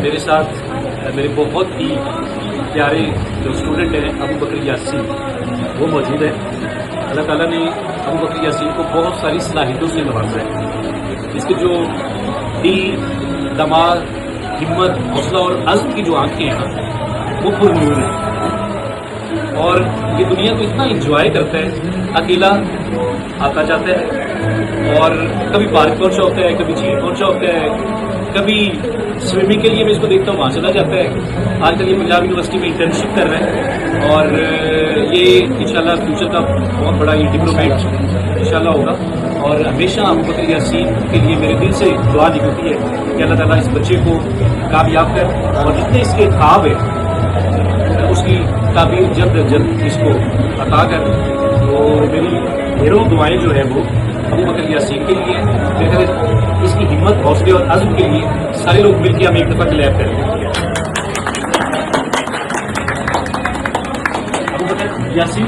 میرے ساتھ میرے بہت ہی پیارے جو اسٹوڈنٹ ہیں ابو بکر یاسین وہ موجود ہیں. اللہ تعالیٰ نے ابو بکر یاسین کو بہت ساری صلاحیتوں سے نوازا ہے. اس کے جو دل، دماغ، ہمت، حوصلہ اور عزم کی جو آنکھیں ہیں وہ پرنور ہیں اور یہ دنیا کو اتنا انجوائے کرتا ہے. اکیلا آتا جاتا ہے اور کبھی پارک پہنچا ہوتا ہے، کبھی جھیل پہنچا ہوتا ہے، کبھی سوئمنگ کے لیے میں اس کو دیکھتا ہوں وہاں چلا جاتا ہے. آج کل یہ پنجاب یونیورسٹی میں انٹرنشپ کر رہا ہے اور یہ انشاءاللہ فیوچر کا بہت بڑا یہ ڈپلومیٹ انشاءاللہ ہوگا. اور ہمیشہ ابو بکر یاسین کے لیے میرے دل سے دعا نکلتی ہے کہ اللہ تعالیٰ اس بچے کو کامیاب کر اور جتنے اس کے خواب ہے اس کی تعبیر جلد از جلد اس کو عطا کر. تو میری ڈھیروں دعائیں جو ہے وہ ابو بکر یاسین کے لیے، بہتر اس کی ہمت، حوصلے اور عزم کے لیے سارے لوگ مل کے ہم ایک دفعہ کلیپ کریں. ابو بکر یاسین